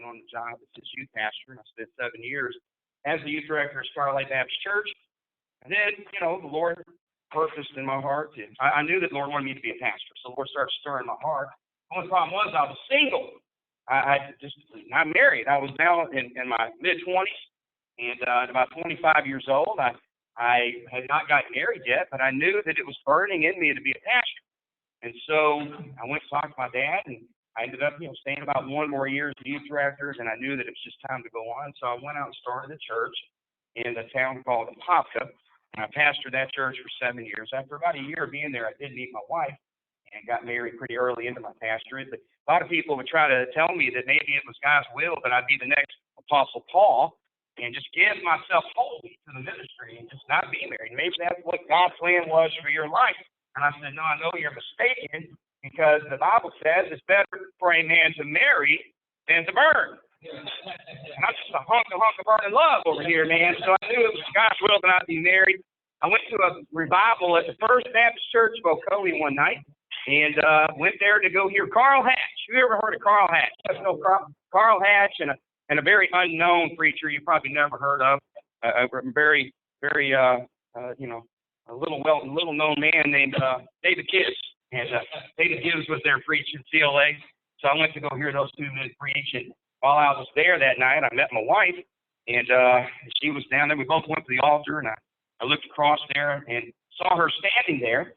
on the job as his youth pastor, and I spent 7 years as the youth director of Starlight Baptist Church. And then, the Lord purposed in my heart. I knew that the Lord wanted me to be a pastor, so the Lord started stirring my heart. The only problem was I was single. I just not married. I was now in my mid-20s, and at about 25 years old, I had not gotten married yet, but I knew that it was burning in me to be a pastor. And so I went to talk to my dad, and I ended up, staying about 1 more year as the youth director, and I knew that it was just time to go on. So I went out and started a church in a town called Apopka, and I pastored that church for 7 years. After about a year of being there, I did meet my wife and got married pretty early into my pastorate. But a lot of people would try to tell me that maybe it was God's will that I'd be the next Apostle Paul and just give myself wholly to the ministry and just not be married. Maybe that's what God's plan was for your life. And I said, no, I know you're mistaken, because the Bible says it's better for a man to marry than to burn. And I'm just a hunk of burning love over here, man. So I knew it was God's will that I'd be married. I went to a revival at the First Baptist Church of Ocoee one night, and went there to go hear Carl Hatch. You ever heard of Carl Hatch? You know Carl Hatch and a very unknown preacher you probably never heard of, a very, very, a little known man named David Gibbs. And David Gibbs was there preaching CLA. So I went to go hear those two men preach. And while I was there that night, I met my wife, and she was down there. We both went to the altar, and I looked across there and saw her standing there.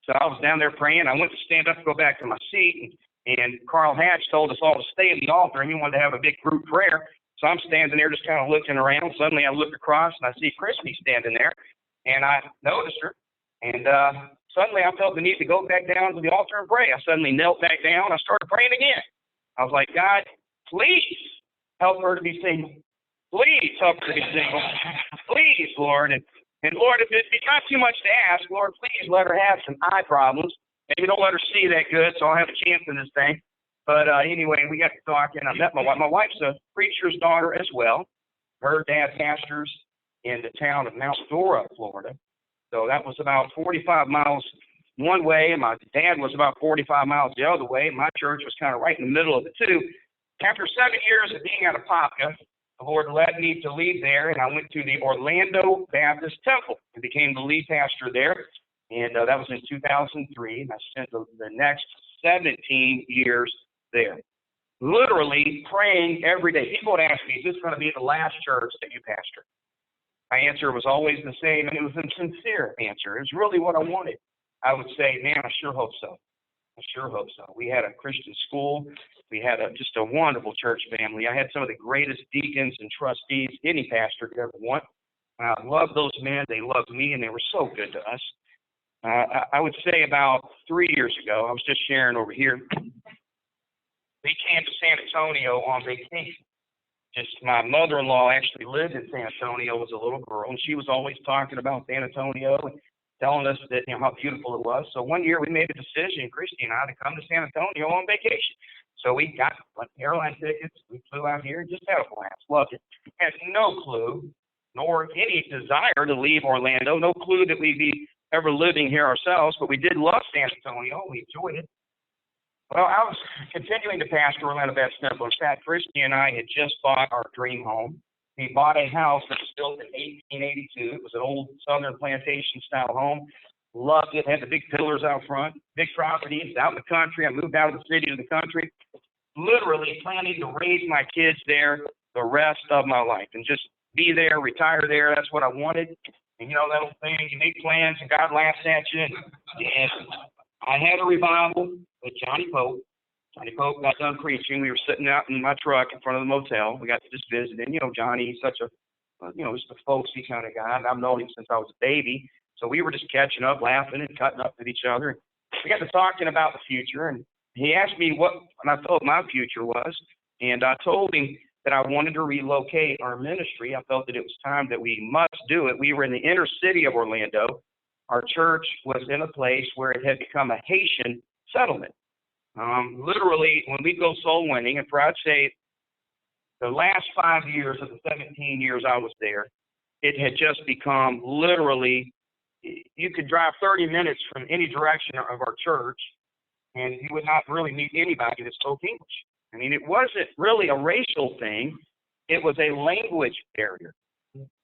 So I was down there praying. I went to stand up to go back to my seat, and Carl Hatch told us all to stay at the altar, and he wanted to have a big group prayer. So I'm standing there just kind of looking around. Suddenly I look across, and I see Christy standing there, and I noticed her. And suddenly I felt the need to go back down to the altar and pray. I suddenly knelt back down. I started praying again. I was like, God, please help her to be single. Please help her to be single. Please, Lord. And Lord, if it's not too much to ask, Lord, please let her have some eye problems. Maybe don't let her see that good, so I'll have a chance in this thing. But anyway, we got to talking. I met my wife. My wife's a preacher's daughter as well. Her dad pastors in the town of Mount Dora, Florida. So that was about 45 miles one way, and my dad was about 45 miles the other way. My church was kind of right in the middle of the two. After 7 years of being at Apopka, the Lord led me to leave there, and I went to the Orlando Baptist Temple and became the lead pastor there. And that was in 2003, and I spent the next 17 years there, literally praying every day. People would ask me, is this going to be the last church that you pastor? My answer was always the same, and it was a sincere answer. It was really what I wanted. I would say, man, I sure hope so. I sure hope so. We had a Christian school. We had just a wonderful church family. I had some of the greatest deacons and trustees any pastor could ever want. I loved those men. They loved me, and they were so good to us. I would say about 3 years ago, I was just sharing over here, we came to San Antonio on vacation. Just my mother-in-law actually lived in San Antonio as a little girl, and she was always talking about San Antonio and telling us that how beautiful it was. So one year we made a decision, Christy and I, to come to San Antonio on vacation. So we got airline tickets. We flew out here and just had a blast. Loved it. Had no clue, nor any desire to leave Orlando. No clue that we'd be ever living here ourselves, but we did love San Antonio. We enjoyed it. Well, I was continuing to pastor Orlando Baptist Temple. In fact, Christy and I had just bought our dream home. We bought a house that was built in 1882. It was an old Southern plantation-style home. Loved it. Had the big pillars out front, big property. It's out in the country. I moved out of the city to the country, literally planning to raise my kids there the rest of my life and just be there, retire there. That's what I wanted. And you know that old thing, you make plans and God laughs at you. And I had a revival with Johnny Pope. Johnny Pope got done preaching. We were sitting out in my truck in front of the motel. We got to just visit. And, Johnny, he's such a, just a folksy kind of guy. And I've known him since I was a baby. So we were just catching up, laughing and cutting up with each other. We got to talking about the future. And he asked me what I thought my future was. And I told him that I wanted to relocate our ministry. I felt that it was time that we must do it. We were in the inner city of Orlando. Our church was in a place where it had become a Haitian settlement. Literally, when we go soul winning, and for I'd say the last 5 years of the 17 years I was there, it had just become literally, you could drive 30 minutes from any direction of our church, and you would not really meet anybody that spoke English. I mean, it wasn't really a racial thing. It was a language barrier.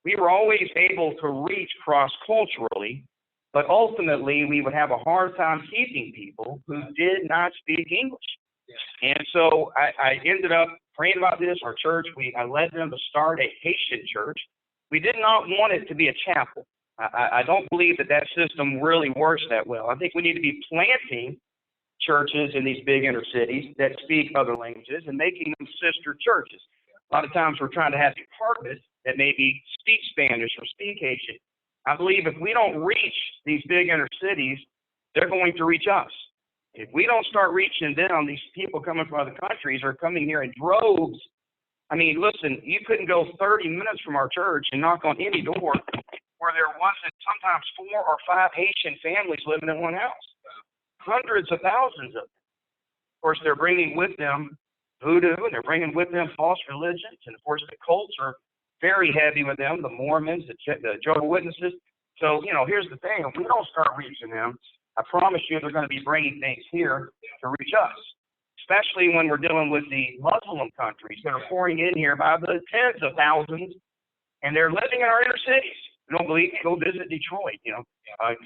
We were always able to reach cross-culturally, but ultimately we would have a hard time keeping people who did not speak English. And so I ended up praying about this. Our church, I led them to start a Haitian church. We did not want it to be a chapel. I don't believe that system really works that well. I think we need to be planting churches in these big inner cities that speak other languages and making them sister churches. A lot of times we're trying to have departments that maybe speak Spanish or speak Haitian. I believe if we don't reach these big inner cities, they're going to reach us. If we don't start reaching them, these people coming from other countries are coming here in droves. I mean, listen, you couldn't go 30 minutes from our church and knock on any door where there wasn't sometimes 4 or 5 Haitian families living in one house. Hundreds of thousands of them. Of course, they're bringing with them voodoo, and they're bringing with them false religions, and of course the cults are very heavy with them, the Mormons, the Jehovah's Witnesses. So, here's the thing, if we don't start reaching them, I promise you they're going to be bringing things here to reach us, especially when we're dealing with the Muslim countries that are pouring in here by the tens of thousands, and they're living in our inner cities. If you don't believe me, go visit Detroit,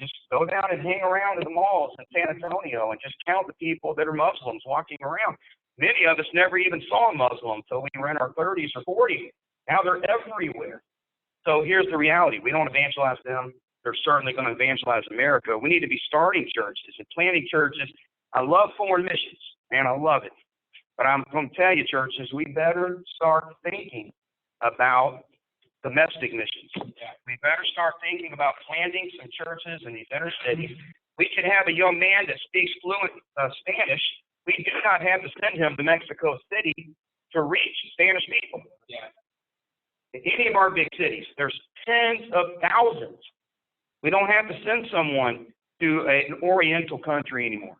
just go down and hang around in the malls in San Antonio and just count the people that are Muslims walking around. Many of us never even saw a Muslim until we were in our 30s or 40s. Now they're everywhere. So here's the reality. We don't evangelize them. They're certainly going to evangelize America. We need to be starting churches and planting churches. I love foreign missions, man. I love it. But I'm going to tell you, churches, we better start thinking about domestic missions. We better start thinking about planting some churches in these inner cities. We could have a young man that speaks fluent Spanish. We do not have to send him to Mexico City to reach Spanish people. In any of our big cities, there's tens of thousands. We don't have to send someone to an Oriental country anymore.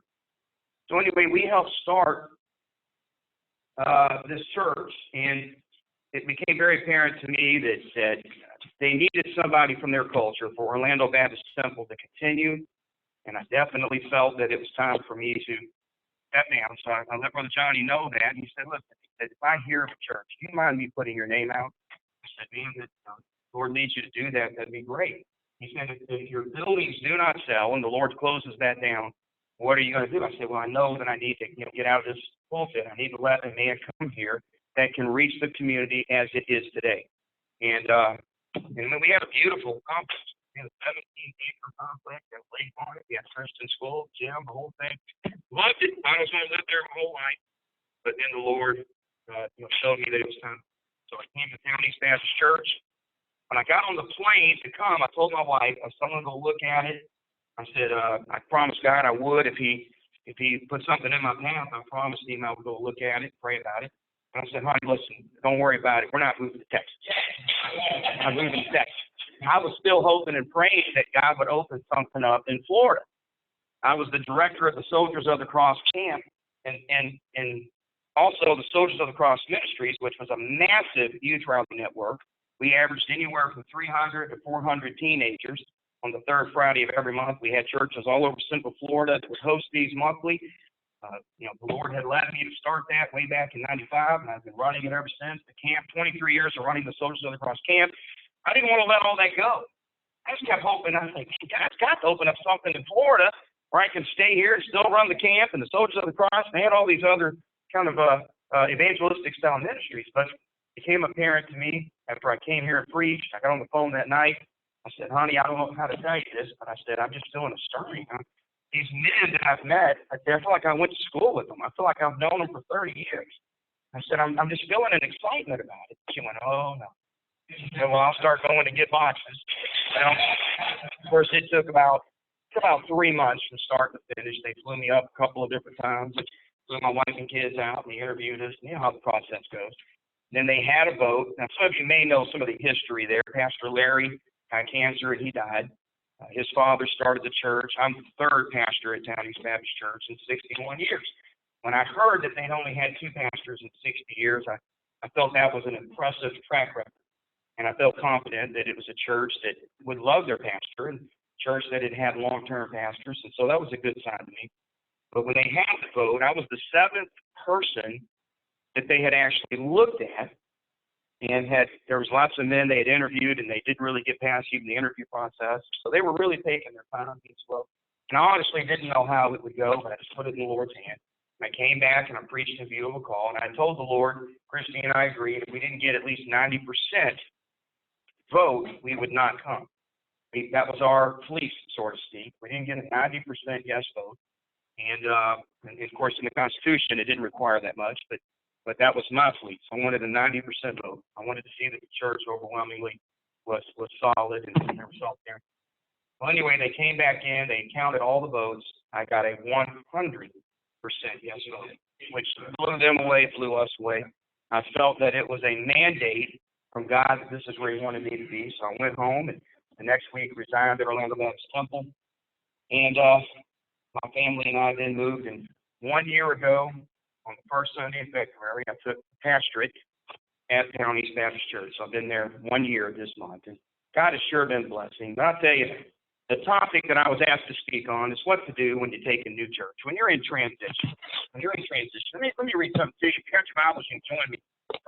So anyway, we helped start this church, and it became very apparent to me that they needed somebody from their culture for Orlando Baptist Temple to continue, and I definitely felt that it was time for me to step down. So I let Brother Johnny know that, and he said, "Look, if I hear of a church, do you mind me putting your name out?" I said, "Man, the Lord leads you to do that, that'd be great." He said, "If your buildings do not sell and the Lord closes that down, what are you going to do?" I said, "Well, I know that I need to get out of this pulpit. I need to let a man come here that can reach the community as it is today." And we had a beautiful complex. We had a 17-acre complex that lake on it. We had Christian school, gym, the whole thing. Loved it. I was going to live there my whole life. But then the Lord showed me that it was time. So I came to Towneast Baptist Church. When I got on the plane to come, I told my wife, I was going to go look at it. I said, I promised God I would if he put something in my path. I promised him I would go look at it, pray about it. And I said, "Honey, listen, don't worry about it. We're not moving to Texas. I'm moving to Texas." I was still hoping and praying that God would open something up in Florida. I was the director of the Soldiers of the Cross camp and also the Soldiers of the Cross Ministries, which was a massive youth rally network. We averaged anywhere from 300 to 400 teenagers. On the third Friday of every month, we had churches all over Central Florida that would host these monthly. The Lord had led me to start that way back in '95, and I've been running it ever since. The camp, 23 years of running the Soldiers of the Cross camp. I didn't want to let all that go. I just kept hoping. I was like, God's got to open up something in Florida where I can stay here and still run the camp and the Soldiers of the Cross and all these other kind of evangelistic style ministries. But it became apparent to me after I came here and preached. I got on the phone that night. I said, "Honey, I don't know how to tell you this, but I said, I'm just feeling a stirring. These men that I've met, I feel like I went to school with them. I feel like I've known them for 30 years. I said, I'm just feeling an excitement about it." She went, "Oh, no." She said, "Well, I'll start going to get boxes." Well, of course, it took about 3 months from start to finish. They flew me up a couple of different times, flew my wife and kids out, and they interviewed us. You know how the process goes. Then they had a vote. Now, some of you may know some of the history there. Pastor Larry had cancer, and he died. His father started the church. I'm the third pastor at Towneast Baptist Church in 61 years. When I heard that they'd only had 2 pastors in 60 years, I felt that was an impressive track record. And I felt confident that it was a church that would love their pastor and a church that had had long-term pastors. And so that was a good sign to me. But when they had the vote, I was the 7th person that they had actually looked at, and there was lots of men they had interviewed, and they didn't really get past even the interview process. So they were really taking their time as well. And I honestly didn't know how it would go, but I just put it in the Lord's hand. And I came back and I'm preaching a view of a call, and I told the Lord, Christy and I agreed, if we didn't get at least 90% vote, we would not come. That was our fleece, so to speak. We didn't get a 90% yes vote. And of course, in the Constitution, it didn't require that much, but that was my fleece. I wanted a 90% vote. I wanted to see that the church overwhelmingly was solid and there was salt there. Well, anyway, they came back in, they counted all the votes. I got a 100% yes vote, which blew them away, blew us away. I felt that it was a mandate from God that this is where He wanted me to be. So I went home, and the next week resigned at Orlando Baptist Temple. And my family and I then moved. And 1 year ago, on the first Sunday in February, I took pastorate at Towneast Baptist Church. So I've been there 1 year this month. And God has sure been blessing. But I'll tell you, the topic that I was asked to speak on is what to do when you take a new church, when you're in transition. When you're in transition, let me read something to you. If you got your Bibles, you can join me. 1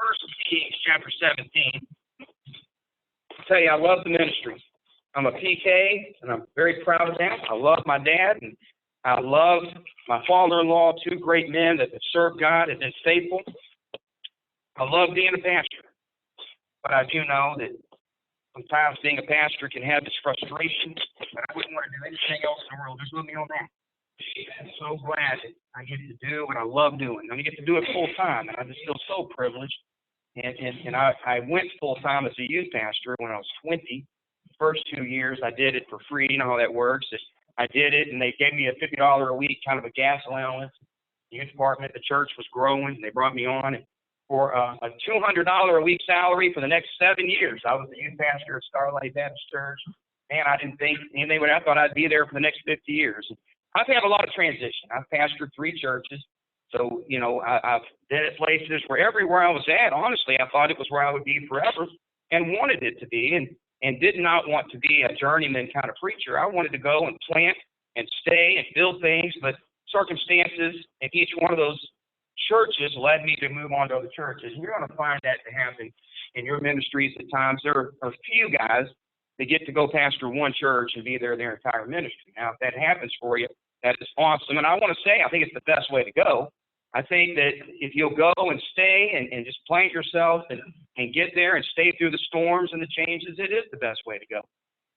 Kings chapter 17. I'll tell you, I love the ministry. I'm a PK, and I'm very proud of that. I love my dad, and I love my father-in-law, two great men that have served God and been faithful. I love being a pastor, but I do know that sometimes being a pastor can have its frustrations, but I wouldn't want to do anything else in the world. Just let me on that. I'm so glad that I get to do what I love doing. I get to do it full time, and I just feel so privileged. And I went full time as a youth pastor when I was 20. The first 2 years, I did it for free. You know how that works. I did it, and they gave me a $50 a week kind of a gas allowance. The youth department, the church was growing, and they brought me on. And for a $200 a week salary for the next 7 years, I was the youth pastor at Starlight Baptist Church. Man, I didn't think anything would. I thought I'd be there for the next 50 years. I've had a lot of transition. I've pastored 3 churches. So, you know, I've been at places where everywhere I was at, honestly, I thought it was where I would be forever and wanted it to be, and did not want to be a journeyman kind of preacher. I wanted to go and plant and stay and build things, but circumstances in each one of those churches led me to move on to other churches. And you're going to find that to happen in your ministries at times. There are few guys that get to go pastor one church and be there their entire ministry. Now, if that happens for you, that is awesome. And I want to say, I think it's the best way to go. I think that if you'll go and stay and just plant yourself and get there and stay through the storms and the changes, it is the best way to go.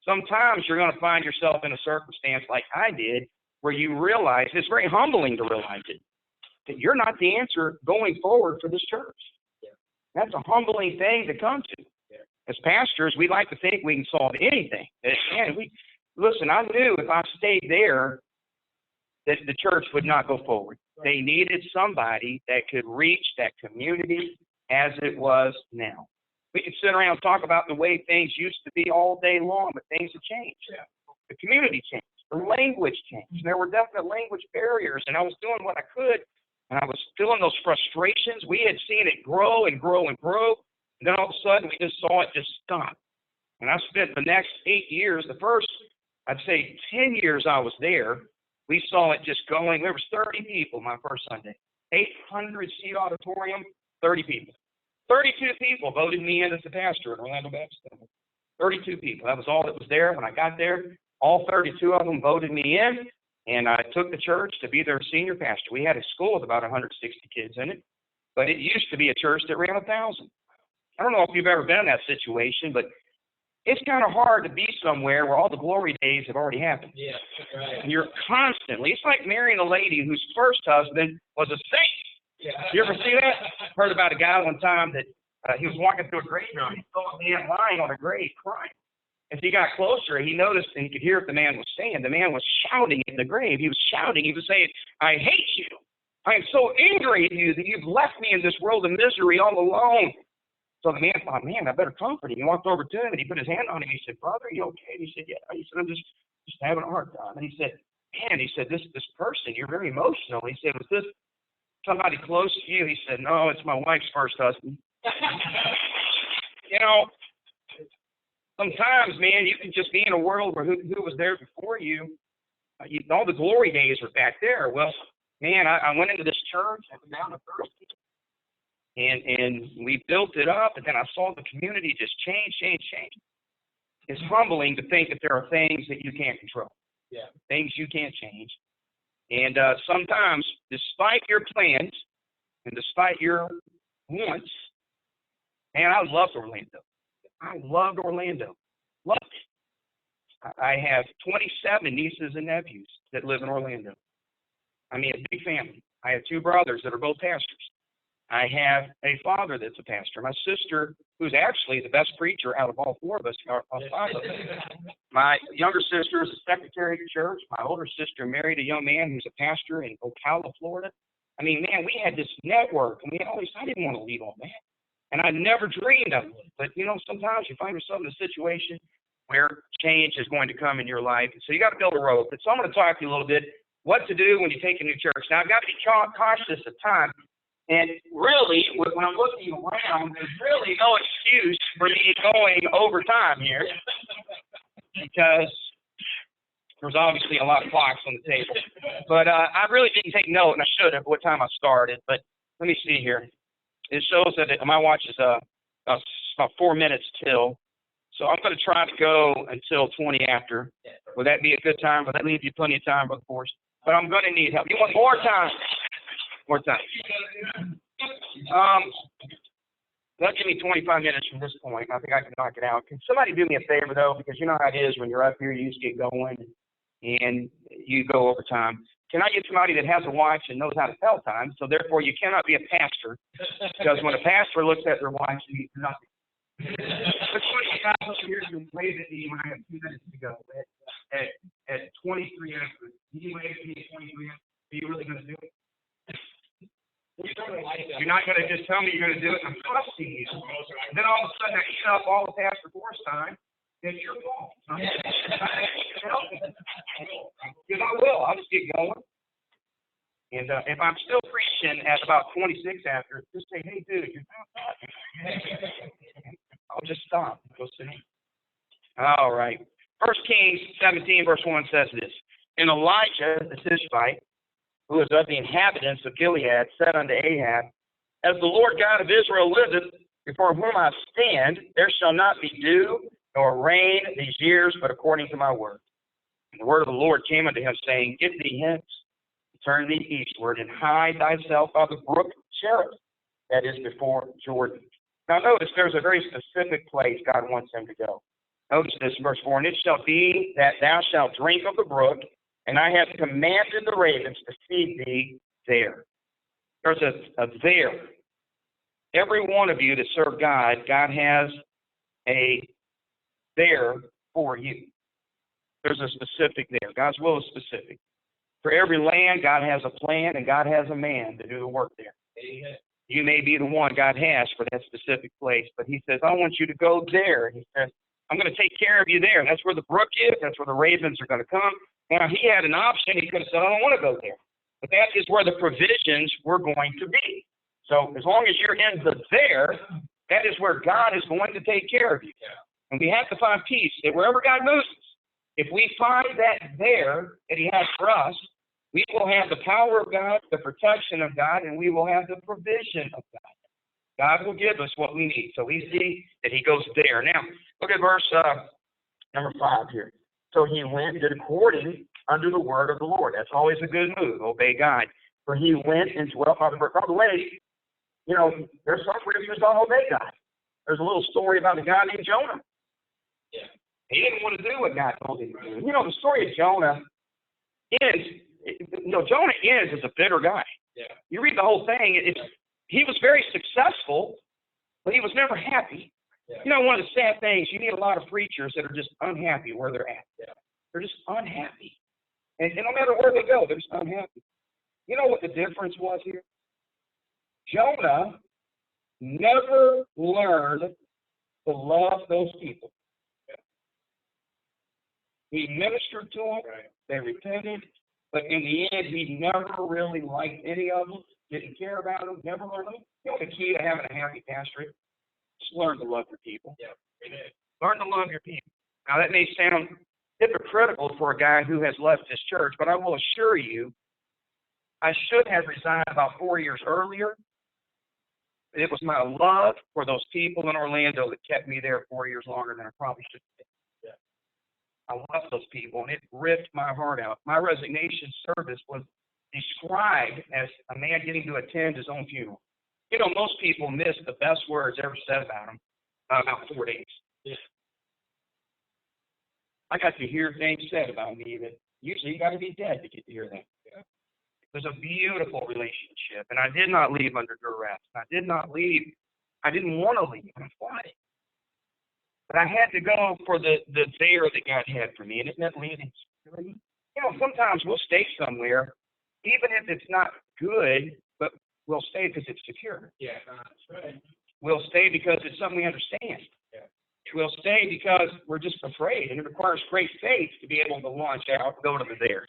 Sometimes you're going to find yourself in a circumstance like I did, where you realize, it's very humbling to realize it, that you're not the answer going forward for this church. Yeah. That's a humbling thing to come to. Yeah. As pastors, we like to think we can solve anything. And listen, I knew if I stayed there, that the church would not go forward. They needed somebody that could reach that community as it was now. We could sit around and talk about the way things used to be all day long, but things have changed. Yeah. The community changed. The language changed. There were definite language barriers, and I was doing what I could, and I was feeling those frustrations. We had seen it grow and grow and grow, and then all of a sudden we just saw it just stop. And I spent the next 8 years, the first, I'd say 10 years I was there, we saw it just going. There was 30 people my first Sunday. 800-seat auditorium, 30 people. 32 people voted me in as the pastor at Orlando Baptist Temple. 32 people. That was all that was there when I got there. All 32 of them voted me in, and I took the church to be their senior pastor. We had a school with about 160 kids in it, but it used to be a church that ran 1,000. I don't know if you've ever been in that situation, but it's kind of hard to be somewhere where all the glory days have already happened. Yeah, right. And you're constantly, it's like marrying a lady whose first husband was a saint. Yeah. You ever see that? Heard about a guy one time that he was walking through a graveyard. He saw a man lying on a grave crying. As he got closer, he noticed and he could hear what the man was saying. The man was shouting in the grave. He was shouting. He was saying, "I hate you. I am so angry at you that you've left me in this world of misery all alone." So the man thought, "Man, I better comfort him." He walked over to him and he put his hand on him. He said, "Brother, are you okay?" And he said, "Yeah." He said, "I'm just having a hard time." And he said, "Man," he said, this person, you're very emotional." He said, "Was this somebody close to you?" He said, "No, it's my wife's first husband." You know, sometimes, man, you can just be in a world where who was there before you, all the glory days were back there. Well, man, I went into this church. I was down to 30. And we built it up, and then I saw the community just change. It's humbling to think that there are things that you can't control, things you can't change. And sometimes, despite your plans and despite your wants, man, I loved Orlando. Loved it. I have 27 nieces and nephews that live in Orlando. I mean, a big family. I have 2 brothers that are both pastors. I have a father that's a pastor. My sister, who's actually the best preacher out of all 4 of us, all 5 of us. My younger sister is a secretary at church. My older sister married a young man who's a pastor in Ocala, Florida. I mean, man, we had this network, and I didn't want to leave all that. And I never dreamed of it. But, sometimes you find yourself in a situation where change is going to come in your life. So you got to build a road. But so I'm going to talk to you a little bit what to do when you take a new church. Now, I've got to be cautious of time. And really, when I'm looking around, there's really no excuse for me going over time here because there's obviously a lot of clocks on the table. But I really didn't take note, and I should have, what time I started. But let me see here. It shows that my watch is about 4 minutes till. So I'm going to try to go until 20 after. Would that be a good time? Would that leave you plenty of time, Brother Forrest? But I'm going to need help. You want more time? More time. That'll give me 25 minutes from this point. I think I can knock it out. Can somebody do me a favor, though? Because you know how it is when you're up here, you just get going and you go over time. Can I get somebody that has a watch and knows how to tell time? So therefore, you cannot be a pastor. Because when a pastor looks at their watch, it means nothing. But 20 guys over here can wave at me when I have 2 minutes to go. At 23 after. You wave at me at 23 after. Are you really going to do it? You're not going to just tell me you're going to do it. I'm trusting you. And then all of a sudden I eat up all of Pastor Forrest time. It's your fault. Because I will. I'll just get going. And if I'm still preaching at about 26 after, just say, hey, dude, you're not talking. I'll just stop and go sit down. All right. 1 Kings 17, verse 1 says this. And Elijah, the Tishbite, who is of the inhabitants of Gilead, said unto Ahab, as the Lord God of Israel liveth, before whom I stand, there shall not be dew nor rain these years, but according to my word. And the word of the Lord came unto him, saying, get thee hence, turn thee eastward, and hide thyself by the brook Cherith, that is before Jordan. Now notice there's a very specific place God wants him to go. Notice this in verse 4, and it shall be that thou shalt drink of the brook, and I have commanded the ravens to feed thee there. There's a there. Every one of you that serve God, God has a there for you. There's a specific there. God's will is specific. For every land, God has a plan, and God has a man to do the work there. Amen. You may be the one God has for that specific place, but he says, I want you to go there. He says, I'm going to take care of you there. That's where the brook is. That's where the ravens are going to come. Now, he had an option. He could have said, I don't want to go there. But that is where the provisions were going to be. So as long as you're in the there, that is where God is going to take care of you. And we have to find peace that wherever God moves us, if we find that there that he has for us, we will have the power of God, the protection of God, and we will have the provision of God. God will give us what we need. So we see that he goes there. Now, look at verse number 5 here. So he went and did according unto the word of the Lord. That's always a good move, obey God. For he went and dwelt by the brook. By the way, there's some preachers don't obey God. There's a little story about a guy named Jonah. Yeah. He didn't want to do what God told him to do. The story of Jonah is, Jonah is as a bitter guy. Yeah. You read the whole thing, he was very successful, but he was never happy. Yeah. One of the sad things, you need a lot of preachers that are just unhappy where they're at. Yeah. They're just unhappy. And no matter where they go, they're just unhappy. You know what the difference was here? Jonah never learned to love those people. Yeah. He ministered to them. Right. They repented. But in the end, he never really liked any of them, didn't care about them, never learned them. The key to having a happy pastorate, just learn to love your people. Yeah. Learn to love your people. Now, that may sound hypocritical for a guy who has left his church, but I will assure you, I should have resigned about 4 years earlier It was my love for those people in Orlando that kept me there 4 years longer than I probably should have. I love those people, and it ripped my heart out. My resignation service was described as a man getting to attend his own funeral. You know, most people miss the best words ever said about them about 4 days. Yeah. I got to hear things said about me that usually you got to be dead to get to hear them. Yeah. It was a beautiful relationship, and I did not leave under duress. I did not leave. I didn't want to leave, and I fought it. But I had to go for the there that God had for me, and it meant leaving. You know, sometimes we'll stay somewhere, even if it's not good, but we'll stay because it's secure. Yeah, that's right. We'll stay because it's something we understand. Yeah. We'll stay because we're just afraid, and it requires great faith to be able to launch out, go to the there.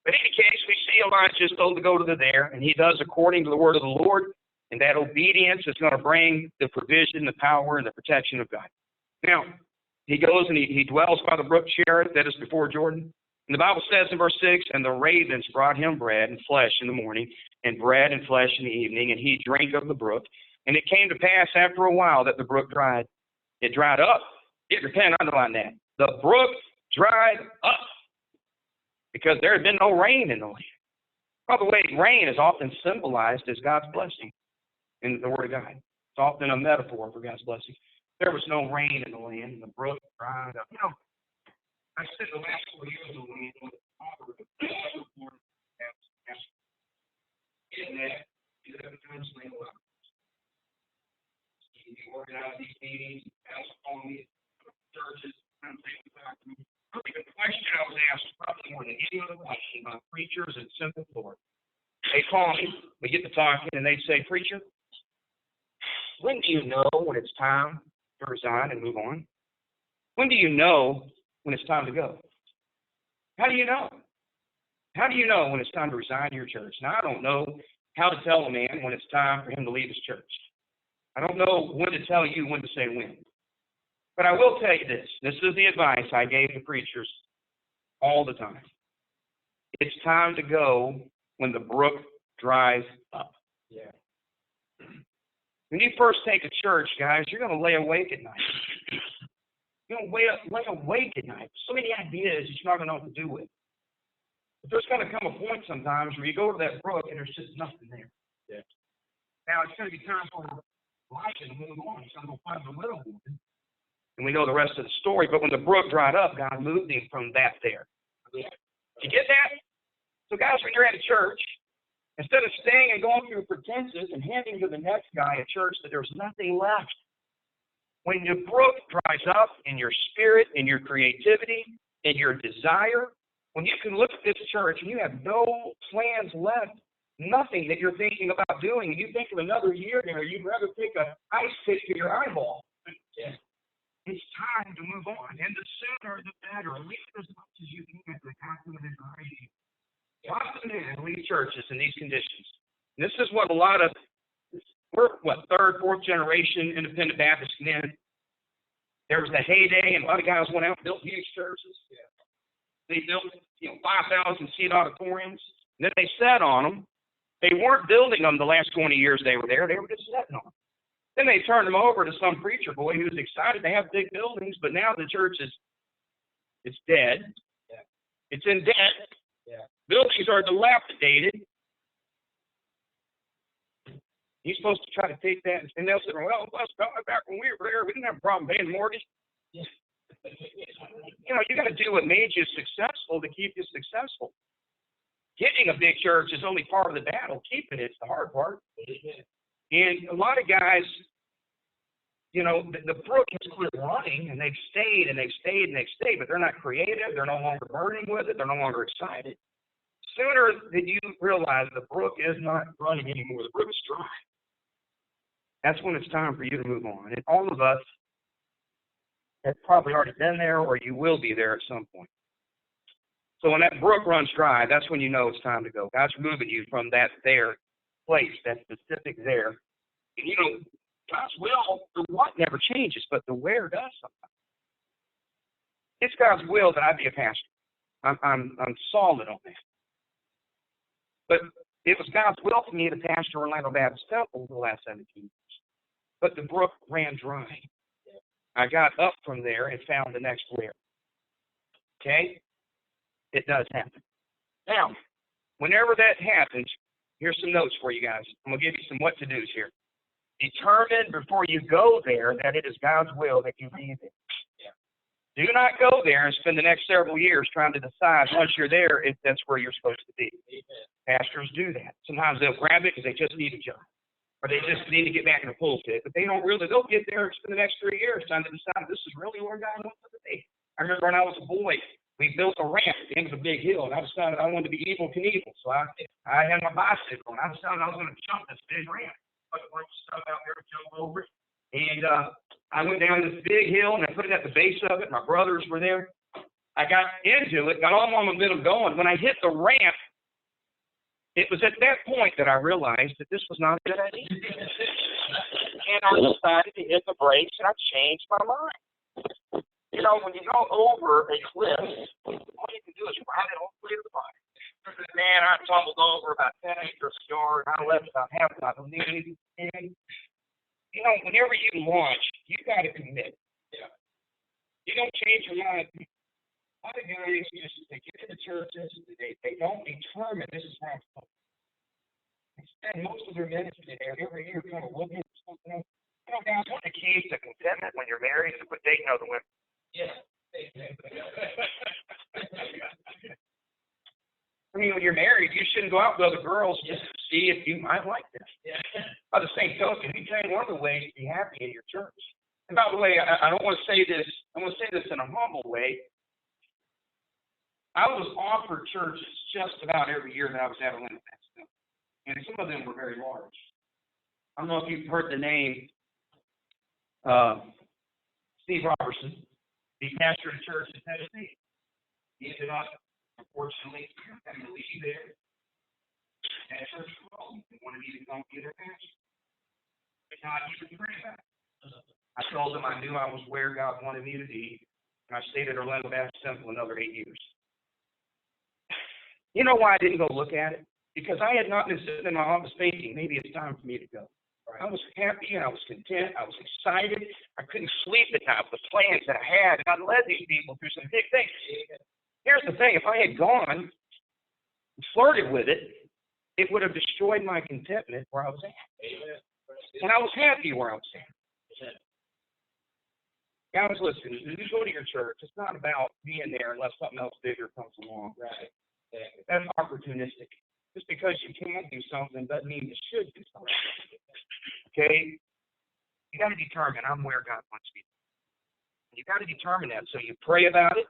But in any case, we see Elijah is told to go to the there, and he does according to the word of the Lord, and that obedience is going to bring the provision, the power, and the protection of God. Now, he goes and he dwells by the brook Cherith, that is before Jordan. And the Bible says in verse 6, and the ravens brought him bread and flesh in the morning, and bread and flesh in the evening, and he drank of the brook. And it came to pass after a while that the brook dried. It dried up. Get your pen, underline that. The brook dried up, because there had been no rain in the land. By the way, rain is often symbolized as God's blessing in the Word of God. It's often a metaphor for God's blessing. There was no rain in the land, and the brook dried up. You know, I spent the last 4 years in the land with the father of the Lord. In that, he had times land a lot. He organized these meetings, passed on these churches, and things like that. The question I was asked probably more than any other question by preachers in Central Florida. They call me, we get to talking, and they say, Preacher, when do you know when it's time to resign and move on? When do you know when it's time to go? How do you know? How do you know when it's time to resign your church? Now, I don't know how to tell a man when it's time for him to leave his church. I don't know when to tell you when to say when. But I will tell you this. This is the advice I gave to preachers all the time. It's time to go when the brook dries up. Yeah. When you first take a church, guys, you're going to lay awake at night. You're going to lay awake at night. So many ideas that you're not going to know what to do with. But there's going to come a point sometimes where you go to that brook and there's just nothing there. Yeah. Now, it's going to be time for Elijah to move on. He's going to go find the widow woman. And we know the rest of the story. But when the brook dried up, God moved him from that there. Yeah. Did you get that? So, guys, when you're at a church, instead of staying and going through pretenses and handing to the next guy a church that there's nothing left, when your brook dries up in your spirit, in your creativity, in your desire, when you can look at this church and you have no plans left, nothing that you're thinking about doing, and you think of another year there, you'd rather take an ice pick to your eyeball. Yeah. It's time to move on, and the sooner the better. Leave as much as you can to happen in the Lots of men leave churches in these conditions. And this is what a lot of, we're third, fourth generation independent Baptist men. There was a heyday, and a lot of guys went out and built huge churches. Yeah. They built, 5,000 seat auditoriums. And then they sat on them. They weren't building them the last 20 years they were there. They were just sitting on them. Then they turned them over to some preacher boy who was excited to have big buildings, but now the church it's dead. Yeah. It's in debt. Yeah. Buildings are dilapidated. You're supposed to try to take that, and they'll say, well, back when we were there, we didn't have a problem paying the mortgage. Yeah. You got to do what made you successful to keep you successful. Getting a big church is only part of the battle. Keeping it's the hard part. And a lot of guys, the brook has quit running, and they've stayed, and they've stayed, and they've stayed, but they're not creative. They're no longer burning with it. They're no longer excited. Sooner than you realize the brook is not running anymore, the brook is dry. That's when it's time for you to move on. And all of us have probably already been there, or you will be there at some point. So when that brook runs dry, that's when you know it's time to go. God's moving you from that there place, that specific there. And God's will, the what never changes, but the where does sometimes. It's God's will that I be a pastor. I'm solid on that. But it was God's will for me to pastor Orlando Baptist Temple for the last 17 years. but the brook ran dry. I got up from there and found the next layer. Okay? It does happen. Now, whenever that happens, here's some notes for you guys. I'm going to give you some what to do's here. Determine before you go there that it is God's will that you be there. Do not go there and spend the next several years trying to decide once you're there if that's where you're supposed to be. Pastors do that. Sometimes they'll grab it because they just need a job, or they just need to get back in the pulpit. But they don't really. They'll get there and spend the next 3 years trying to decide this is really where God wants us to be. I remember when I was a boy, we built a ramp at the end of a big hill, and I decided I wanted to be Evel Knievel. So I had my bicycle, and I decided I was going to jump this big ramp. Put a bunch of stuff out there to jump over it. And I went down this big hill, and I put it at the base of it. My brothers were there. I got into it, got all my momentum going. When I hit the ramp, it was at that point that I realized that this was not a good idea. And I decided to hit the brakes, and I changed my mind. You know, when you go over a cliff, all you can do is ride it all the way to the bottom. Man, I tumbled over about 10 acres of yard. I left about half my knees. And, you know, whenever you launch, you got to commit. Yeah. You don't change your mind. A lot of guys just they get into churches, they don't determine this is where I'm supposed to. They spend most of their ministry there every year kind of looking for something else. You know, guys, one of the keys to contentment when you're married is to quit dating other women. Yeah. I mean, when you're married, you shouldn't go out with other girls just to see if you might like them. Yeah. By the same token, you tell you one of the ways to be happy in your church. And by the way, I don't want to say this. I want to say this in a humble way. I was offered churches just about every year that I was at Olympic, and some of them were very large. I don't know if you've heard the name Steve Robertson. He pastored a church in Tennessee. He ended up, unfortunately, having to leave there. And a church called him and wanted me to come be their pastor. But God, he was praying about it. I told him I knew I was where God wanted me to be, and I stayed at Orlando Baptist Temple another 8 years. You know why I didn't go look at it? Because I had not been sitting in my office thinking, maybe it's time for me to go. I was happy and I was content. I was excited. I couldn't sleep at night with the plans that I had, and I led these people through some big things. Here's the thing. If I had gone and flirted with it, it would have destroyed my contentment where I was at. And I was happy where I was at. Guys, listen, when you go to your church, it's not about being there unless something else bigger comes along. Right. That's opportunistic. Just because you can't do something doesn't mean you should do something. Okay? You got to determine I'm where God wants me. You got to determine that. So you pray about it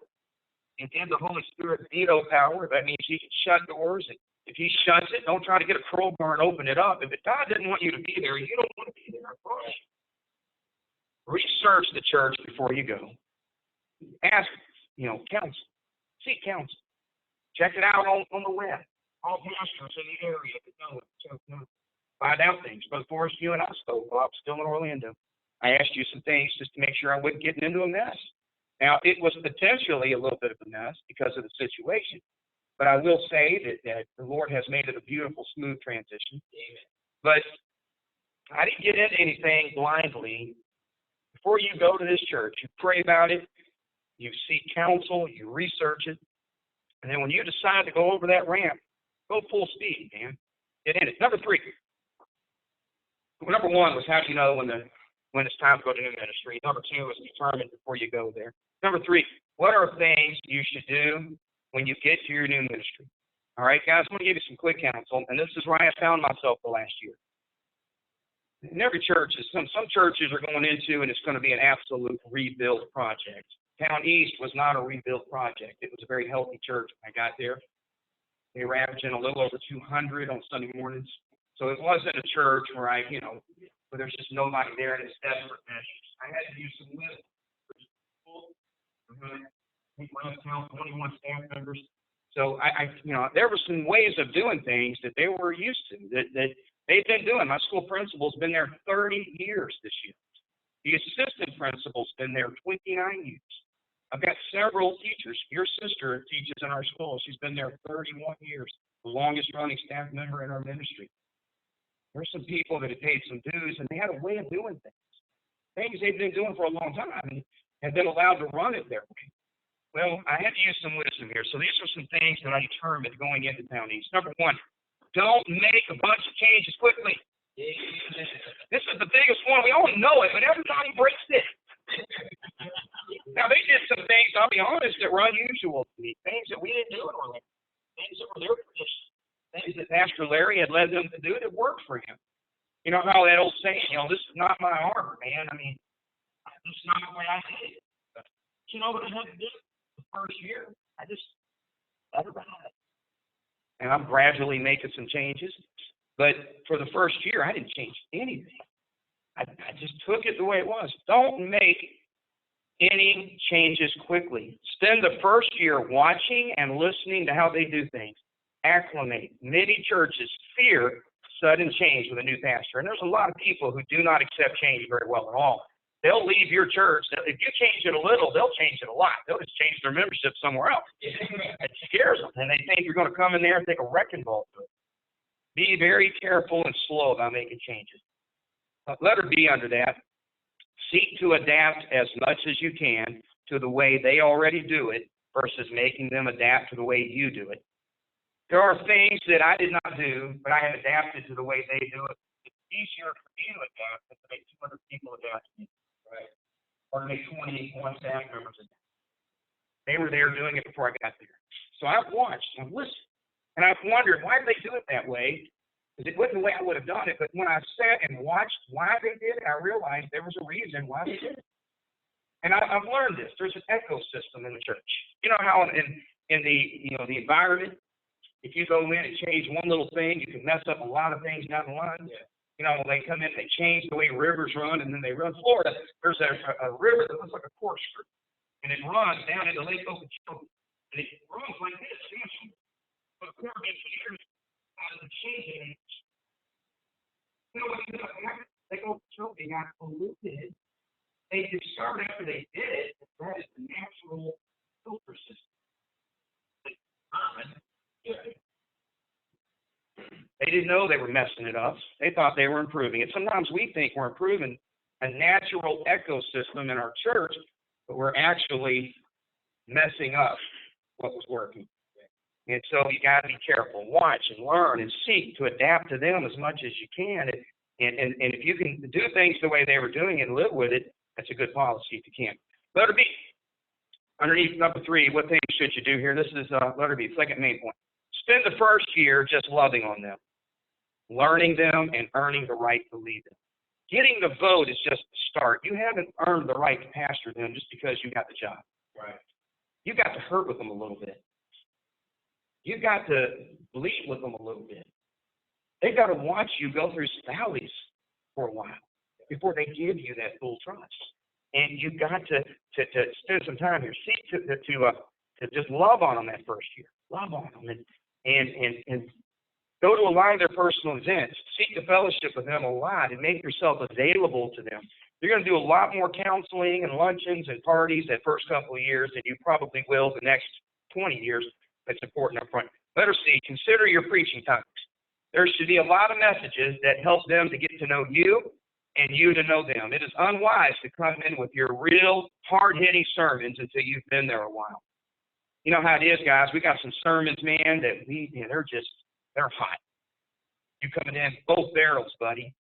and give the Holy Spirit veto power. That means He can shut doors. And if He shuts it, don't try to get a crowbar and open it up. If God didn't want you to be there, you don't want to be there. Research the church before you go. Ask, counsel. Seek counsel. Check it out on the web. All pastors in the area that know it. Find out things. Brother Forrest, you and I spoke while I was still in Orlando. I asked you some things just to make sure I wasn't getting into a mess. Now, it was potentially a little bit of a mess because of the situation. But I will say that the Lord has made it a beautiful, smooth transition. But I didn't get into anything blindly. Before you go to this church, you pray about it, you seek counsel, you research it, and then when you decide to go over that ramp, go full speed, man. Get in it. Number 3. Number 1 was how do you know when it's time to go to new ministry. Number 2 was determine before you go there. Number 3, what are things you should do when you get to your new ministry? All right, guys, I'm going to give you some quick counsel, and this is where I have found myself the last year. In every church, some churches are going into, and it's going to be an absolute rebuild project. Towneast was not a rebuild project. It was a very healthy church when I got there. They were averaging a little over 200 on Sunday mornings. So it wasn't a church where where there's just nobody there and it's desperate measures. I had to use some wisdom. Last count, 21 staff members. So there were some ways of doing things that they were used to, that they've been doing. My school principal's been there 30 years this year. The assistant principal's been there 29 years. I've got several teachers. Your sister teaches in our school. She's been there 31 years, the longest running staff member in our ministry. There's some people that had paid some dues, and they had a way of doing things they've been doing for a long time and have been allowed to run it their way. Well, I had to use some wisdom here. So these are some things that I determined going into Towneast. Number one, don't make a bunch of changes quickly. This is the biggest one. We all know it, but everybody breaks it. Now, they did some things, I'll be honest, that were unusual to me. Things that we didn't do in Orlando. Things that were their tradition. Things that Pastor Larry had led them to do that worked for him. You know how that old saying, this is not my art, man. I mean, this is not the way I did it. But you know what I had to do the first year? I just let it ride. And I'm gradually making some changes. But for the first year, I didn't change anything. I just took it the way it was. Don't make any changes quickly. Spend the first year watching and listening to how they do things. Acclimate. Many churches fear sudden change with a new pastor. And there's a lot of people who do not accept change very well at all. They'll leave your church. If you change it a little, they'll change it a lot. They'll just change their membership somewhere else. It scares them. And they think you're going to come in there and take a wrecking ball to it. Be very careful and slow about making changes. Letter B under that, seek to adapt as much as you can to the way they already do it versus making them adapt to the way you do it. There are things that I did not do, but I have adapted to the way they do it. It's easier for me to adapt than to make 200 people adapt to me. Right. Or to make 21 staff members adapt. They were there doing it before I got there. So I've watched, I've listened, and I've wondered, why did they do it that way? Because it wasn't the way I would have done it, but when I sat and watched why they did it, I realized there was a reason why they did it. And I've learned this. There's an ecosystem in the church. You know how in the environment, if you go in and change one little thing, you can mess up a lot of things down the line. Yeah. You know, they come in, they change the way rivers run, and then they run. Florida, there's a river that looks like a corkscrew, and it runs down into Lake Okeechobee, and it runs like this. But the Corps of Engineers to change it. You know what they did? Lake Okeechobee got polluted. They discovered after they did it that is the natural filter system. They didn't know they were messing it up. They thought they were improving it. Sometimes we think we're improving a natural ecosystem in our church, but we're actually messing up what was working. And so you got to be careful, watch and learn and seek to adapt to them as much as you can. And if you can do things the way they were doing it and live with it, that's a good policy if you can. Letter B. Underneath number 3, what things should you do here? This is letter B, second main point. Spend the first year just loving on them, learning them, and earning the right to lead them. Getting the vote is just the start. You haven't earned the right to pastor them just because you got the job. Right. You got to hurt with them a little bit. You got to bleed with them a little bit. They've got to watch you go through valleys for a while before they give you that full trust. And you've got to spend some time here. Seek to just love on them that first year. Love on them and go to a lot of their personal events. Seek to fellowship with them a lot and make yourself available to them. You're going to do a lot more counseling and luncheons and parties that first couple of years than you probably will the next 20 years. That's important up front. Letter C, consider your preaching topics. There should be a lot of messages that help them to get to know you and you to know them. It is unwise to come in with your real hard-hitting sermons until you've been there a while. You know how it is, guys. We got some sermons, man, that they're hot. You coming in both barrels, buddy.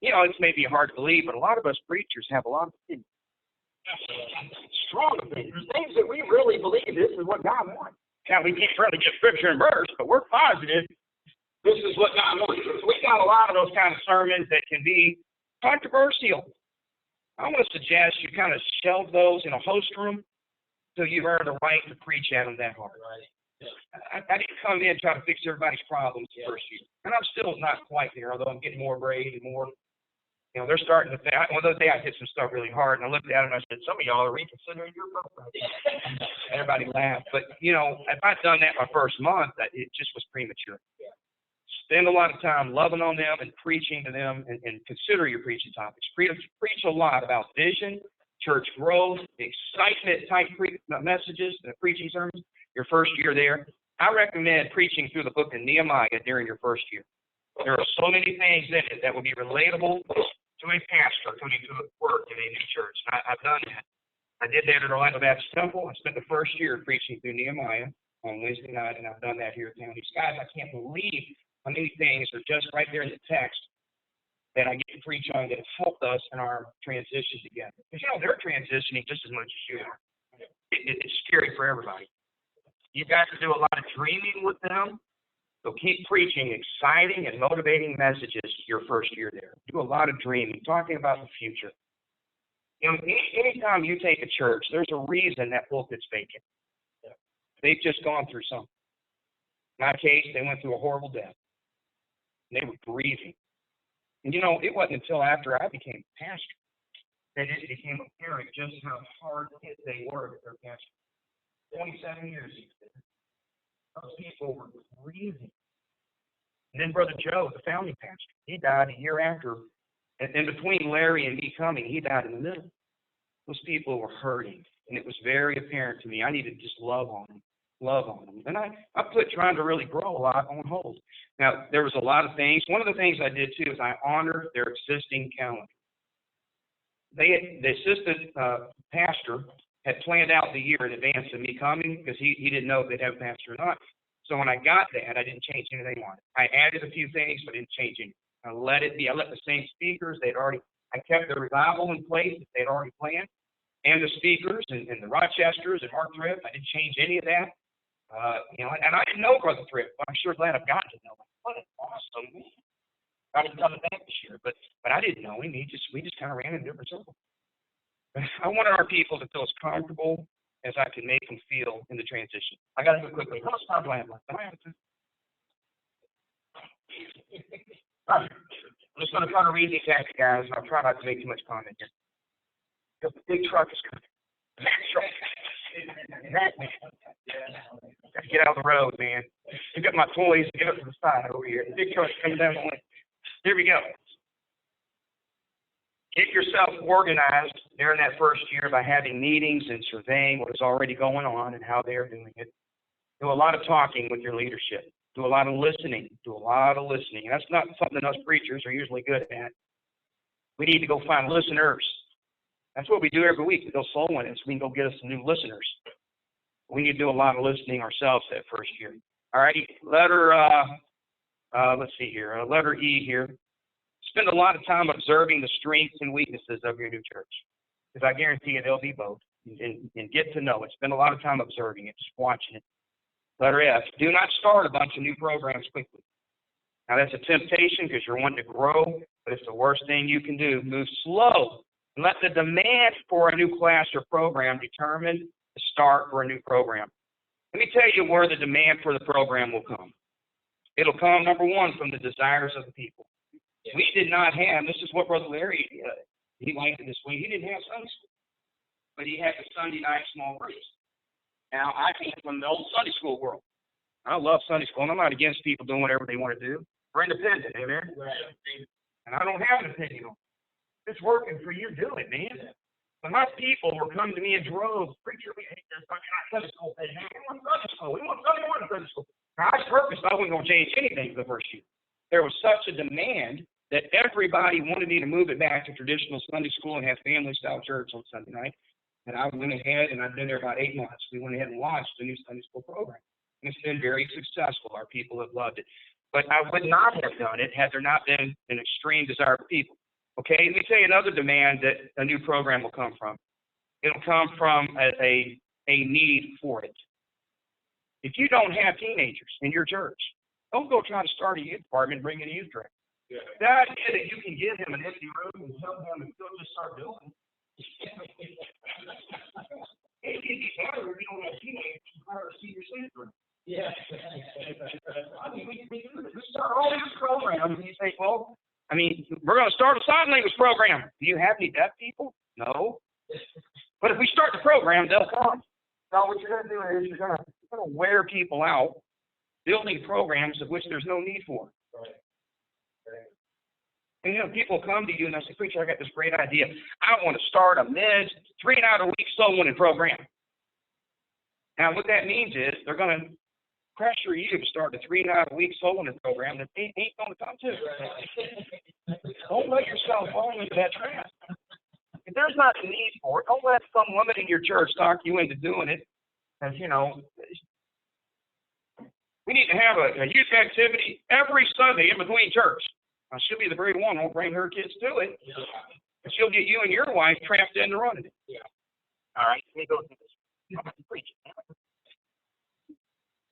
You know, this may be hard to believe, but a lot of us preachers have a lot of opinions. Strong opinions. Things that we really believe this is what God wants. Now, we can't really get scripture and verse, but we're positive this is what God wants. So we got a lot of those kind of sermons that can be controversial. I want to suggest you kind of shelve those in a host room so you earn the right to preach at them that hard. Right. Yeah. I didn't come in and try to fix everybody's problems the first year. And I'm still not quite there, although I'm getting more brave and more. You know, they're starting to think, well, those days I hit some stuff really hard, and I looked at them and I said, some of y'all are reconsidering your vote. Everybody laughed. But, you know, if I'd done that my first month, it just was premature. Yeah. Spend a lot of time loving on them and preaching to them and consider your preaching topics. Preach a lot about vision, church growth, excitement-type messages, preaching sermons, your first year there. I recommend preaching through the book of Nehemiah during your first year. There are so many things in it that would be relatable to a pastor coming to work in a new church. I've done that. I did that at Orlando Baptist Temple. I spent the first year preaching through Nehemiah on Wednesday night, and I've done that here at Towneast. Guys, I can't believe how many things are just right there in the text that I get to preach on that have helped us in our transition together. Because, they're transitioning just as much as you are. It's scary for everybody. You've got to do a lot of dreaming with them. So keep preaching exciting and motivating messages your first year there. Do a lot of dreaming, talking about the future. Anytime you take a church, there's a reason that pulpit's vacant. They've just gone through something. In my case, they went through a horrible death. And they were grieving. And it wasn't until after I became a pastor that it became apparent just how hard hit they were with their pastor. 27 years he was there. Those people were grieving. And then Brother Joe, the founding pastor, he died a year after. And in between Larry and me coming, he died in the middle. Those people were hurting. And it was very apparent to me. I needed to just love on them. And I put trying to really grow a lot on hold. Now, there was a lot of things. One of the things I did, too, is I honored their existing calendar. The assistant pastor had planned out the year in advance of me coming because he didn't know if they'd have a pastor or not. So when I got that, I didn't change anything on it. I added a few things, but didn't change anything. I let it be. I let the same speakers. I kept the revival in place that they'd already planned, and the speakers and the Rochesters and Mark Thrift. I didn't change any of that. And I didn't know Brother Thrift, but I'm sure glad I've gotten to know him. What an awesome man. I was coming back this year, but I didn't know him. We just kind of ran in a different circle. I wanted our people to feel as comfortable as I could make them feel in the transition. I got to do it quickly. How much time do I have left? Do I have to? I'm just going to try to read these text, guys. I'll try not to make too much comment here. The big truck is coming. That truck. That man. Gotta get out of the road, man. I got my toys to get up to the side over here. The big truck's coming down the lane. Here we go. Get yourself organized during that first year by having meetings and surveying what is already going on and how they're doing it. Do a lot of talking with your leadership. Do a lot of listening. That's not something us preachers are usually good at. We need to go find listeners. That's what we do every week. We go soul winning, so we can go get us some new listeners. We need to do a lot of listening ourselves that first year. All righty, letter E here. Spend a lot of time observing the strengths and weaknesses of your new church, because I guarantee you they'll be both. And get to know it. Spend a lot of time observing it, just watching it. Letter F, do not start a bunch of new programs quickly. Now, that's a temptation because you're wanting to grow, but it's the worst thing you can do. Move slow and let the demand for a new class or program determine the start for a new program. Let me tell you where the demand for the program will come. It'll come, number one, from the desires of the people. We did not have, this is what Brother Larry, he liked it this way, he didn't have Sunday school, but he had the Sunday night small groups. Now, I came from the old Sunday school world. I love Sunday school, and I'm not against people doing whatever they want to do. We're independent, amen? Right. And I don't have an opinion on it. It's working for you, do it, man. But my people were coming to me in droves. Preacher, we hate this Sunday school thing. We want Sunday school. We want Sunday morning Sunday school. Now, I purposed I wasn't going to change anything for the first year. There was such a demand that everybody wanted me to move it back to traditional Sunday school and have family-style church on Sunday night. And I went ahead, and I've been there about 8 months. We went ahead and launched a new Sunday school program. And it's been very successful. Our people have loved it. But I would not have done it had there not been an extreme desire for people. Okay, let me tell you another demand that a new program will come from. It'll come from a need for it. If you don't have teenagers in your church, don't go try to start a youth department and bring in a youth director. Yeah. The idea that you can give him an empty room and tell him to go just start doing it. It can be better if you don't have teenagers to hire a senior citizen. Yeah. I mean, we start all these programs and you say, well, I mean, we're going to start a sign language program. Do you have any deaf people? No. But if we start the program, they'll come. So what you're going to do is you're going to wear people out building programs of which there's no need for. Right. And people come to you and they say, preacher, I got this great idea. I want to start a 3-night-a-week soul winning program. Now, what that means is they're going to pressure you to start a 3-night-a-week holiness program that ain't going to come to. Don't let yourself fall into that trap. If there's not a need for it, don't let some woman in your church talk you into doing it. As you know, we need to have a youth activity every Sunday in between church. Now, she'll be the very one who won't bring her kids to it. And she'll get you and your wife trapped into running it. Yeah. All right, let me go through this. Preaching.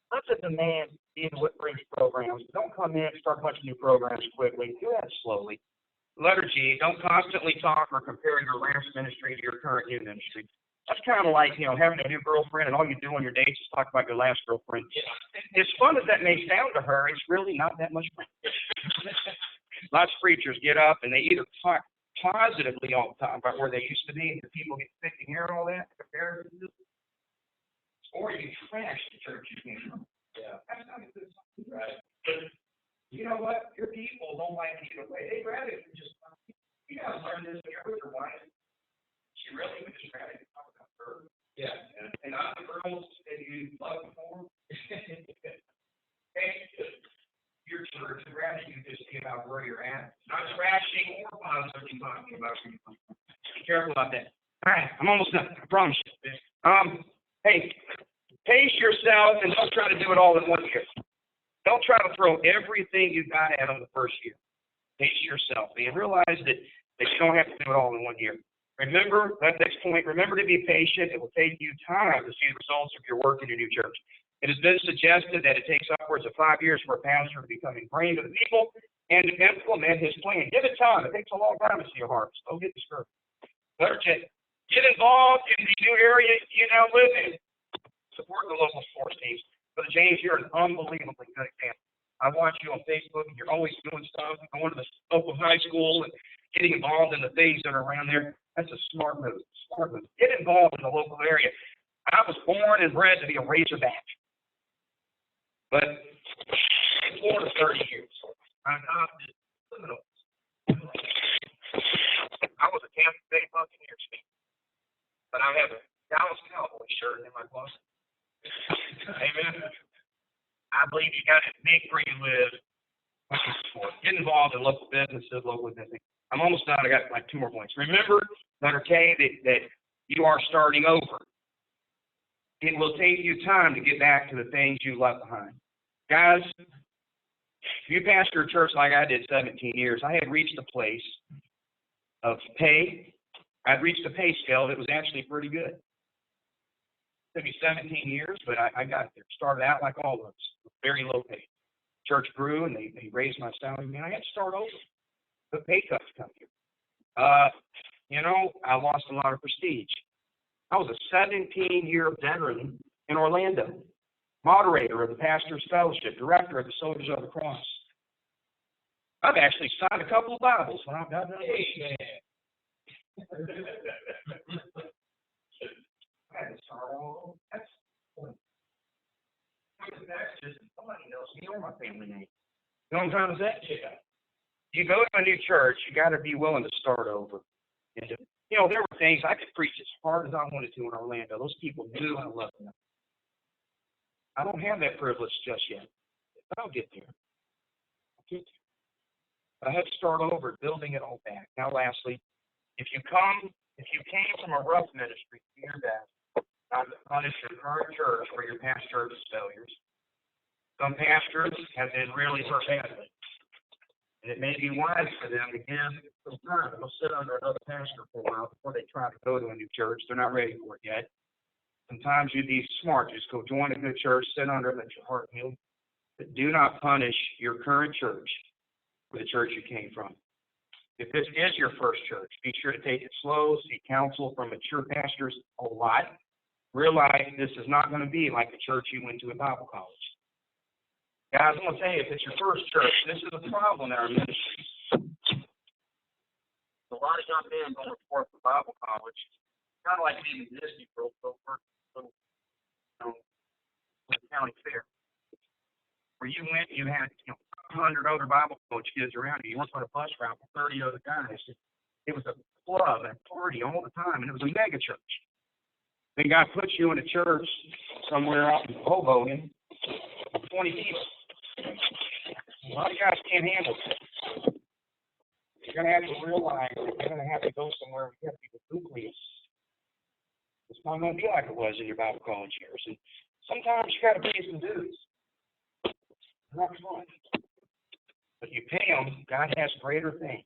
Let's a demand in what brings programs. Don't come in and start a bunch of new programs quickly. Do that slowly. Letter G, don't constantly talk or compare your last ministry to your current new ministry. That's kind of like, having a new girlfriend and all you do on your dates is talk about your last girlfriend. As fun as that may sound to her, it's really not that much fun. Lots of preachers get up and they either talk positively all the time about where they used to be and the people get sick and hear all that, comparatively, or you trash the church you came from. Yeah. That's not a good sign. Right. But you know what? Your people don't like it either way. They'd rather just, you got to learn this when you're with your wife. She really would just rather talk about her. Yeah. And not the girls that you love before. Hey, your church would rather you just see about where you're at. Not trashing or positively talking about you. Be careful about that. All right, I'm almost done. I promise you. Hey, pace yourself and don't try to do it all in 1 year. Don't try to throw everything you got at them the first year. Pace yourself and realize that you don't have to do it all in 1 year. Remember, that next point, remember to be patient. It will take you time to see the results of your work in your new church. It has been suggested that it takes upwards of 5 years for a pastor to become ingrained with the people and to implement his plan. Give it time. It takes a long time to see a harvest. Don't get discouraged. Letter J, get involved in the new area you now live in. Support the local sports teams. Brother James, you're an unbelievably good example. I watch you on Facebook, and you're always doing stuff, going to the local high school and getting involved in the things that are around there. That's a smart move. Smart move. Get involved in the local area. I was born and bred to be a Razorback. But in Florida 30 years. I adopted Seminoles. I was a Tampa Bay Buccaneers fan. But I have a Dallas Cowboys shirt in my closet. Amen. I believe you got to make where you live. Get involved in local businesses, local business. I'm almost done. I got like 2 more points. Remember, letter K, that you are starting over. It will take you time to get back to the things you left behind. Guys, if you pastor a church like I did 17 years, I had reached a place of pay. I'd reached a pay scale that was actually pretty good. It took me 17 years, but I got there. Started out like all of us, very low pay. Church grew, and they raised my salary. Man, I had to start over. The pay cuts come here. I lost a lot of prestige. I was a 17-year veteran in Orlando, moderator of the Pastor's Fellowship, director of the Soldiers of the Cross. I've actually signed a couple of Bibles when I've got done. That's just somebody knows me or my family name. You know what I'm trying to say? Yeah. You go to a new church, you got to be willing to start over. And there were things I could preach as hard as I wanted to in Orlando. Those people knew I loved them. I don't have that privilege just yet, but I'll get there. But I had to start over, building it all back. Now, lastly, if you came from a rough ministry, do your best not to punish your current church for your past church's failures. Some pastors have been really hurt badly, and it may be wise for them to give some time to go sit under another pastor for a while before they try to go to a new church. They're not ready for it yet. Sometimes you'd be smart. Just go join a good church, sit under it, let your heart heal. But do not punish your current church for the church you came from. If this is your first church, be sure to take it slow, seek counsel from mature pastors a lot. Realize this is not going to be like the church you went to in Bible college. Guys, I'm going to tell you, if it's your first church, this is a problem in our ministries. A lot of young men going to work for Bible college, kind of like maybe Disney World, so for the county fair, where you went, you had 100 other Bible college kids around you. You went on a bus route with 30 other guys. It was a club and a party all the time, and it was a mega church. Then God puts you in a church somewhere out in Hoboken, 20 people. A lot of guys can't handle it. You're going to have to realize that you're going to have to go somewhere where you have to be the nucleus. It's not going to be like it was in your Bible college years. And sometimes you got to pay some dues. They're not fun. But you pay them, God has greater things.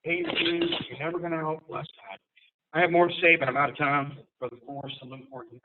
Pay your dues, you're never going to outbless God. I have more to say, but I'm out of time. Brother Forrest, I'm looking forward to